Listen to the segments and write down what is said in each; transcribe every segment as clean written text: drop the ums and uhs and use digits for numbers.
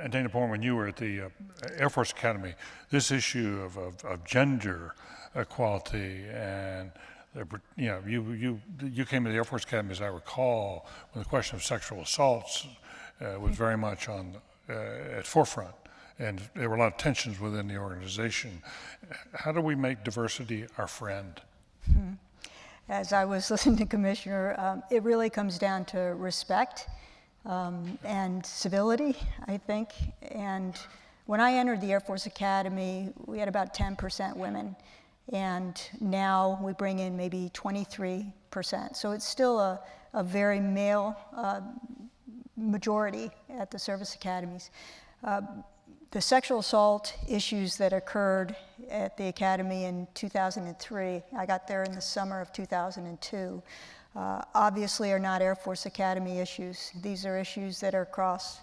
And Dana Bourne, when you were at the Air Force Academy, this issue of gender equality and you came to the Air Force Academy, as I recall, when the question of sexual assaults was very much at forefront, and there were a lot of tensions within the organization. How do we make diversity our friend? As I was listening to Commissioner, it really comes down to respect and civility, I think. And when I entered the Air Force Academy, we had about 10% women. And now we bring in maybe 23%. So it's still a very male majority at the service academies. The sexual assault issues that occurred at the academy in 2003, I got there in the summer of 2002, obviously are not Air Force Academy issues. These are issues that are across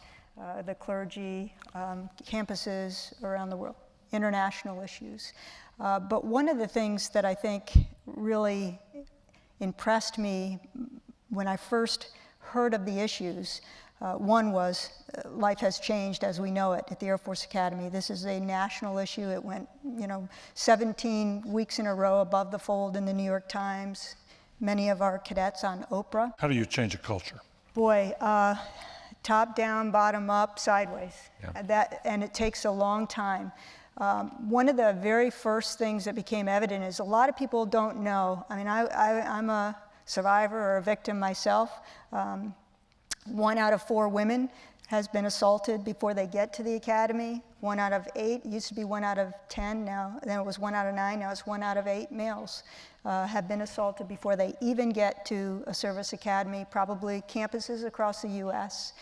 the clergy, campuses around the world, international issues. But one of the things that I think really impressed me when I first heard of the issues, one was life has changed as we know it at the Air Force Academy. This is a national issue. It went, 17 weeks in a row above the fold in the New York Times. Many of our cadets on Oprah. How do you change a culture? Boy, top down, bottom up, sideways. Yeah. And it takes a long time. One of the very first things that became evident is a lot of people don't know. I mean, I'm a survivor or a victim myself. 1 out of 4 women has been assaulted before they get to the academy. 1 out of 8, it used to be 1 out of 10 now, then it was 1 out of 9, now it's 1 out of 8 males have been assaulted before they even get to a service academy, probably campuses across the US.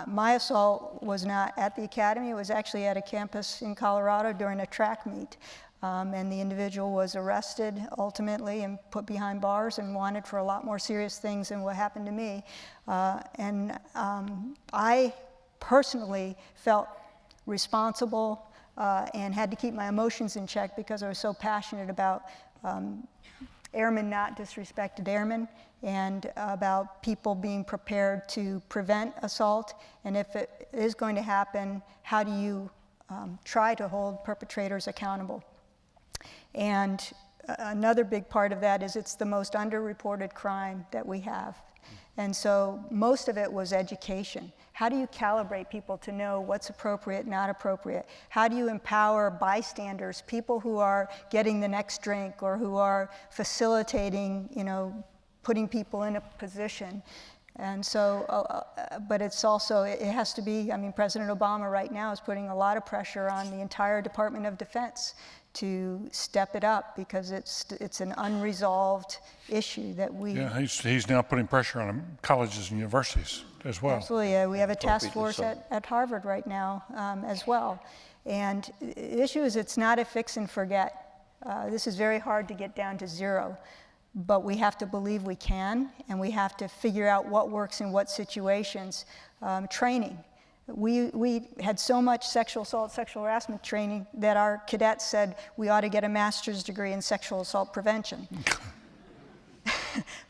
My assault was not at the academy, it was actually at a campus in Colorado during a track meet. And the individual was arrested ultimately and put behind bars and wanted for a lot more serious things than what happened to me. I personally felt responsible and had to keep my emotions in check because I was so passionate about airmen not disrespected airmen and about people being prepared to prevent assault. And if it is going to happen, how do you try to hold perpetrators accountable? And another big part of that is it's the most underreported crime that we have. And so most of it was education. How do you calibrate people to know what's appropriate, not appropriate? How do you empower bystanders, people who are getting the next drink or who are facilitating, putting people in a position? And so, but it's also, it has to be, President Obama right now is putting a lot of pressure on the entire Department of Defense to step it up because it's an unresolved issue that we... Yeah, he's now putting pressure on colleges and universities as well. Absolutely, we have a task force at Harvard right now as well. And the issue is it's not a fix and forget. This is very hard to get down to 0. But we have to believe we can, and we have to figure out what works in what situations. Training. We had so much sexual assault, sexual harassment training that our cadets said we ought to get a master's degree in sexual assault prevention.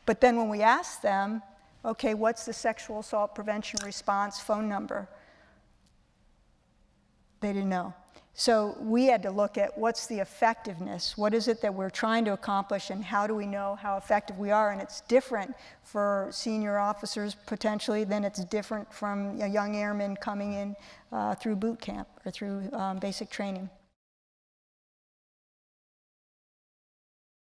But then when we asked them, okay, what's the sexual assault prevention response phone number? They didn't know. So we had to look at what's the effectiveness, what is it that we're trying to accomplish, and how do we know how effective we are? And it's different for senior officers potentially than it's different from a young airman coming in through boot camp or through basic training.